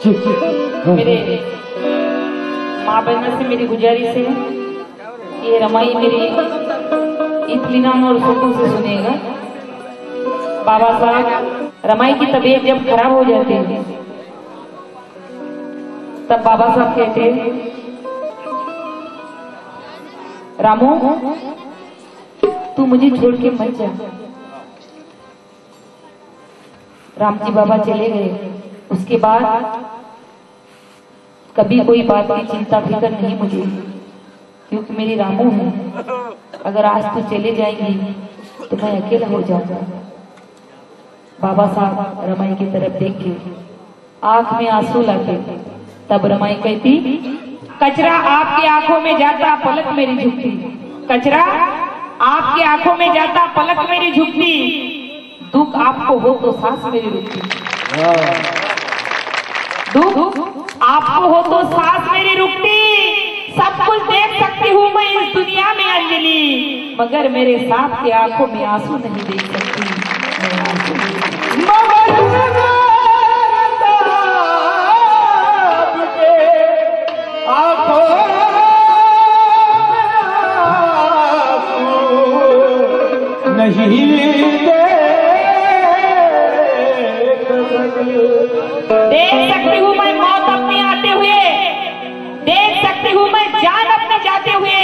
मेरे माँ बहनों से मेरी गुजारिश है, ये रमाई मेरी इत्मीनान और सुकून से सुनेगा। बाबा साहब, रमाई की तबीयत जब खराब हो जाती है तब बाबा साहब कहते हैं, रामू तू मुझे छोड़ के मत जा। राम जी बाबा चले गए, उसके बाद कभी कोई बात की चिंता फिक्र नहीं मुझे, क्योंकि मेरी रामू है। अगर आज तू चले जाएंगी तो मैं अकेला हो जाऊंगा। बाबा साहब रमाई की तरफ देख के आंख में आंसू लाके तब रमाई कहती, कचरा आपकी आंखों में जाता पलक मेरी झुकती, कचरा आपकी आंखों में जाता पलक मेरी झुकती, दुख आपको हो तो सांस मेरी रुकती, दुख आपको हो तो सांस मेरी रुकती। सब कुछ देख सकती हूँ मैं इस दुनिया में अंजलि, मगर मेरे साथ के आंखों में आंसू नहीं देख सकती। मैं आंसू देख सकती हूँ मैं मौत अपने आते हुए, देख सकती हूँ मैं जान अपने जाते हुए,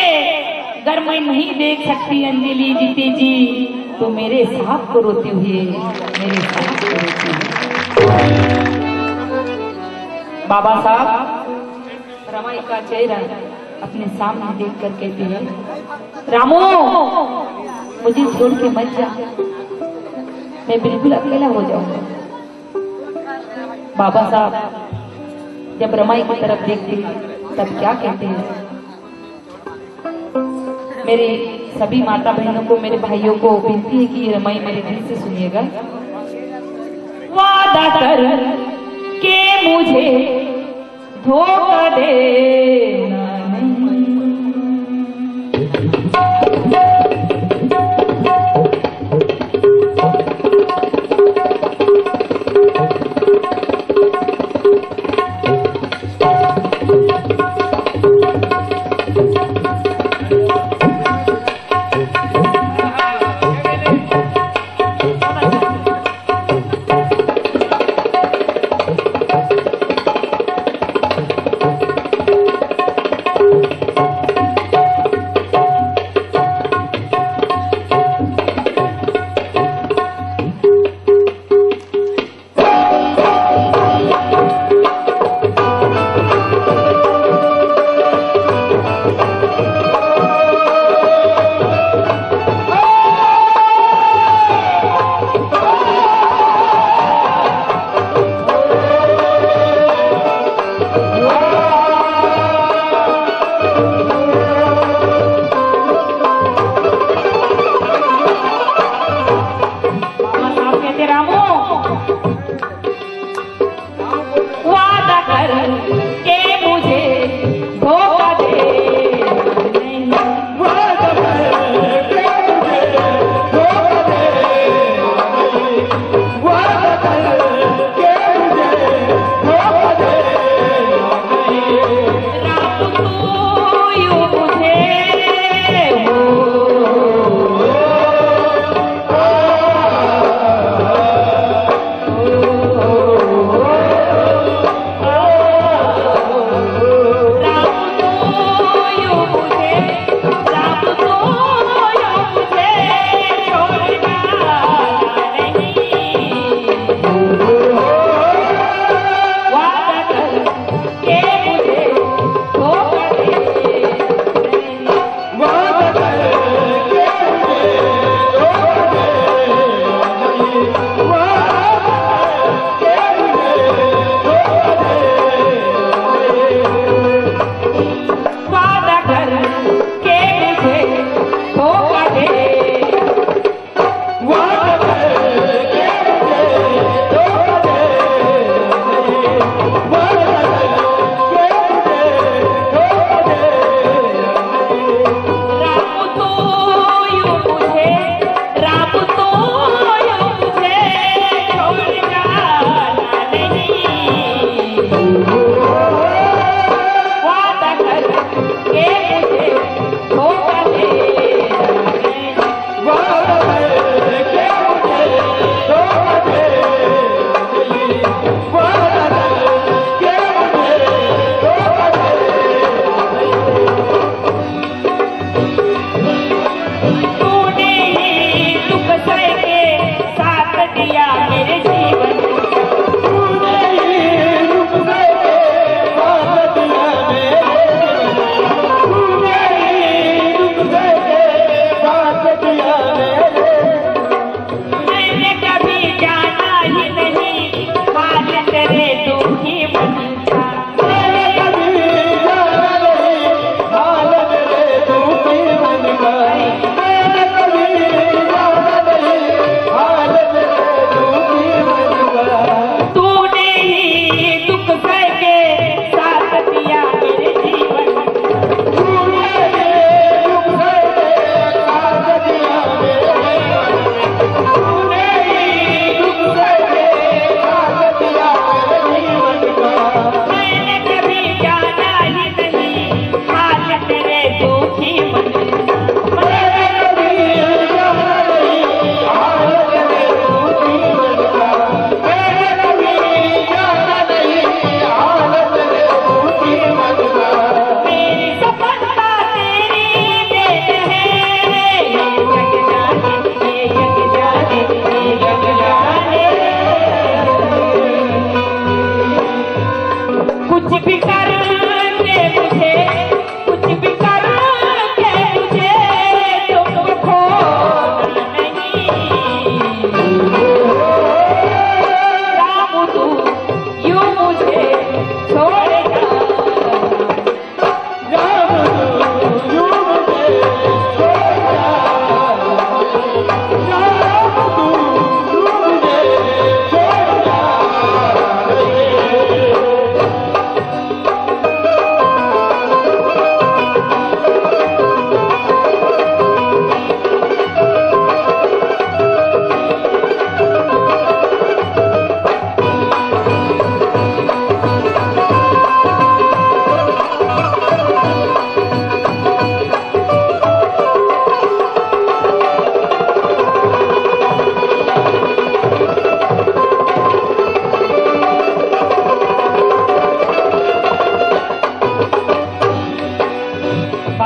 अगर मैं नहीं देख सकती अंजलि जीते जी तो मेरे साथ को रोते हुए, मेरे साथ को रोते हुए। बाबा साहब रमाई का चेहरा अपने सामने देख कर कहते हैं, रामू मुझे छोड़ के मत जा, मैं बिल्कुल अकेला हो जाऊंगा। बाबा साहब जब रमाई की तरफ देखते तब क्या कहते हैं, मेरे सभी माता बहनों को, मेरे भाइयों को विनती है कि ये रमाई मेरे दिल से सुनिएगा। वादा कर के मुझे धोखा देना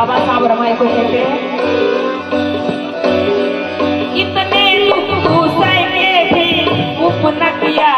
बाबा साहब रमाई को कहते हैं, इतने तू सहे भी उपन किया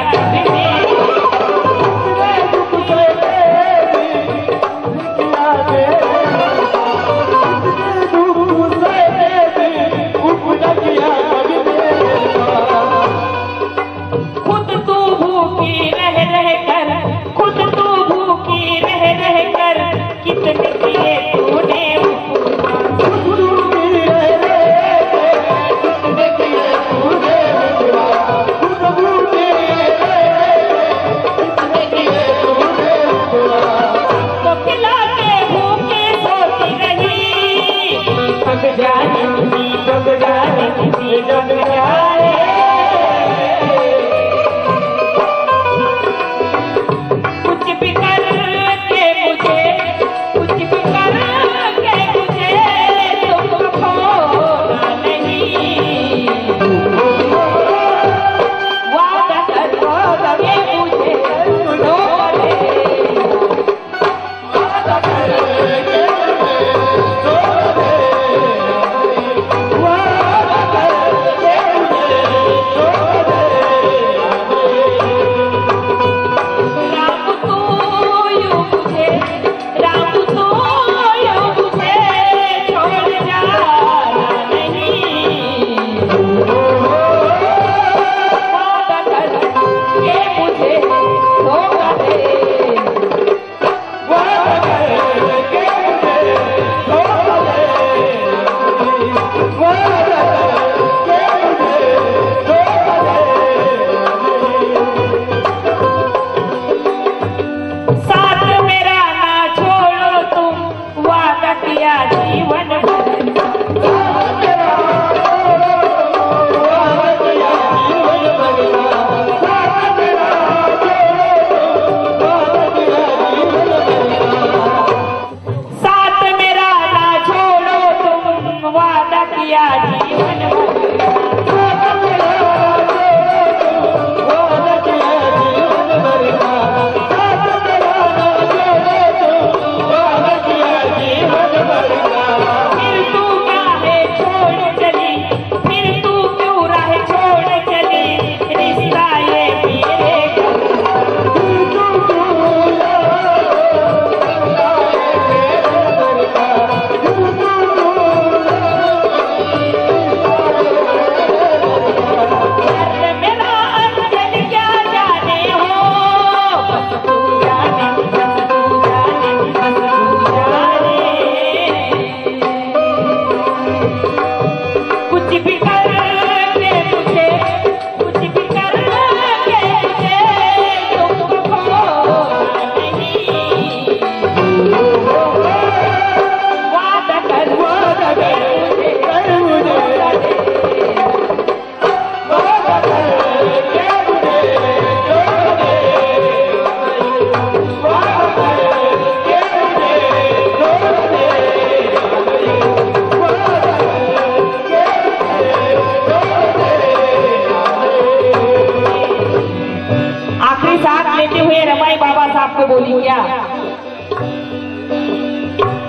बोली क्या,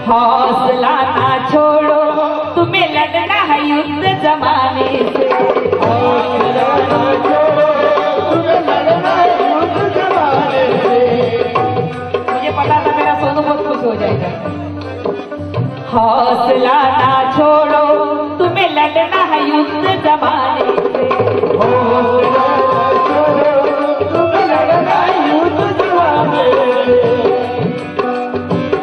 हौसला ना छोड़ो तुम्हें लड़ना है युद्ध जमाने से, हौसला ना छोड़ो तुम्हें लड़ना है युद्ध जमाने से। मुझे पता था मेरा सोनू बहुत खुश हो जाएगा। हौसला ना छोड़ो तुम्हें लड़ना है युद्ध जमाने से, हौसला ना छोड़ो तुम्हें लड़ना है युद्ध जमाने से।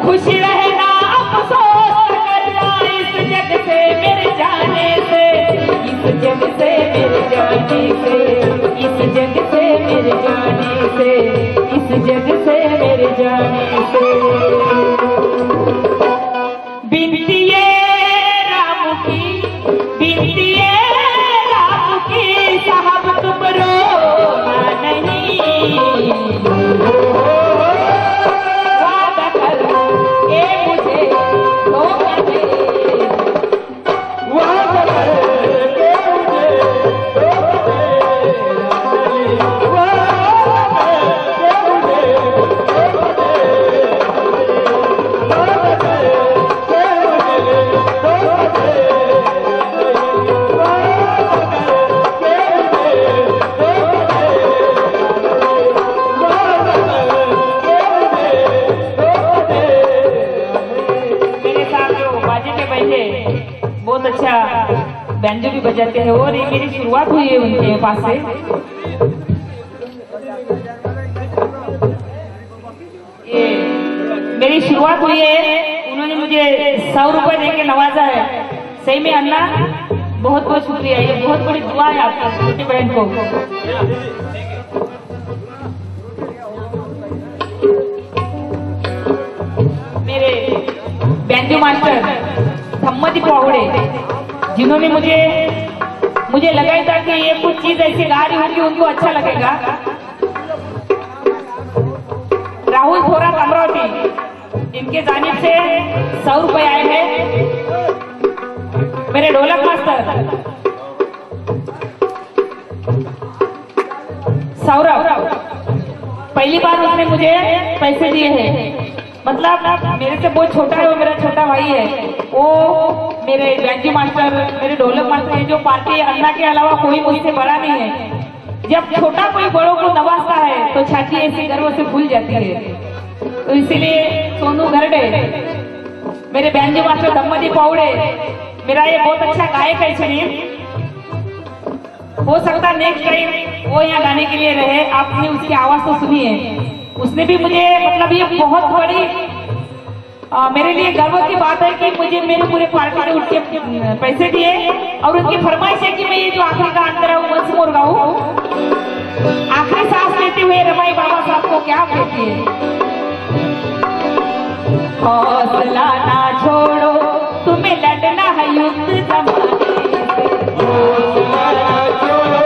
खुश रहना अफसोस करना इस जग से मेरे जाने से, इस जग से मेरे जाने से, इस जग से मेरे जाने से, इस जग से मेरे जाने से। बिनतिए राम की, बिनतिए राम की, साहब तुम रोना नहीं, वादा कर के मुझे धोखा दे, वादा कर के मुझे धोखा दे, वादा कर के मुझे धोखा दे। अच्छा बैंजो भी बजाते हैं और ये मेरी शुरुआत हुई है उनके पास से। ये मेरी शुरुआत हुई है, उन्होंने मुझे 100 रुपए देके नवाजा है। सही में अन्ना बहुत बहुत शुक्रिया, ये बहुत बड़ी दुआ है आपकी छोटी बहन को। मेरे बैंजो मास्टर धम्मदी पावड़े, जिन्होंने मुझे लगा था कि ये कुछ चीज ऐसी गा रही होगी उनको अच्छा लगेगा। राहुल थोड़ा अमरावती, इनके जानिब से 100 रुपए आए हैं। मेरे ढोलक मास्टर सौरभ, पहली बार उसने मुझे पैसे दिए हैं। मतलब मेरे से बहुत छोटा है, वो मेरा छोटा भाई है। वो मेरे बैंजो मास्टर, मेरे ढोलक मास्टर, ये जो पार्टी अन्ना के अलावा कोई मुझसे बड़ा नहीं है। जब छोटा कोई बड़ों को नवाजता है तो छाती ऐसे गर्व से फूल जाती है। तो इसीलिए सोनू घरडे, मेरे बैंजो मास्टर धम्मदी पावड़े, मेरा ये बहुत अच्छा गायक है शरीफ। हो सकता नेक्स्ट टाइम वो यहाँ गाने के लिए रहे। आपने उसकी आवाज तो सुनी है। उसने भी मुझे मतलब ये बहुत बड़ी मेरे लिए गर्व की बात है कि मुझे मेरे पूरे पार्टी ने उठ के पैसे दिए और उनकी फरमाइश है कि मैं ये जो आखिरी का अंतर है वंश मोर गाऊं। आखिरी सांस लेते हुए रमाई बाबा साहब को क्या कहती है, हौसला ना छोड़ो तुम्हें लड़ना है युद्ध जमाने से, हौसला ना छोड़ो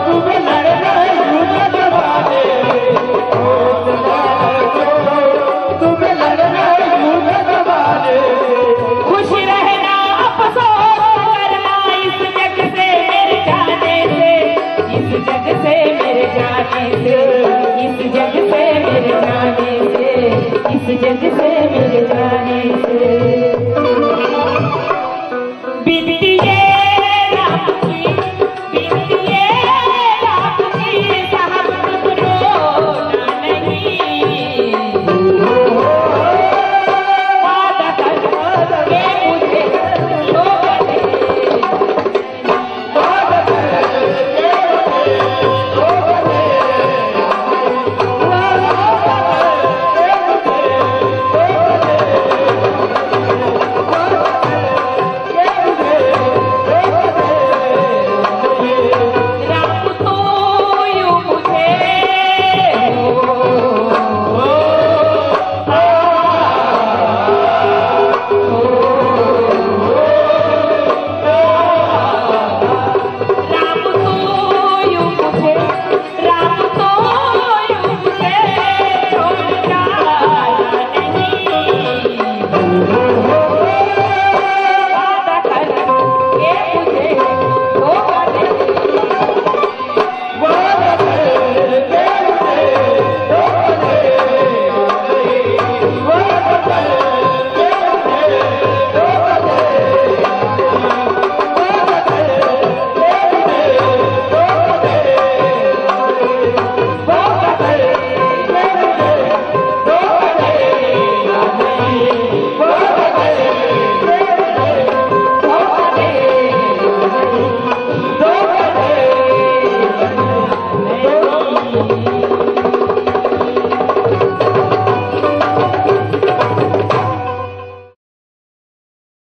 तुम्हें लड़ना है युद्ध जमाने से, हौसला ना छोड़ो तुम्हें लड़ना है युद्ध जमाने से। खुश रहना अफसोस करना इस जग से मेरे जाने से, इस जग से मेरे जाने से, इस जग से मेरे जाने से, इस जग से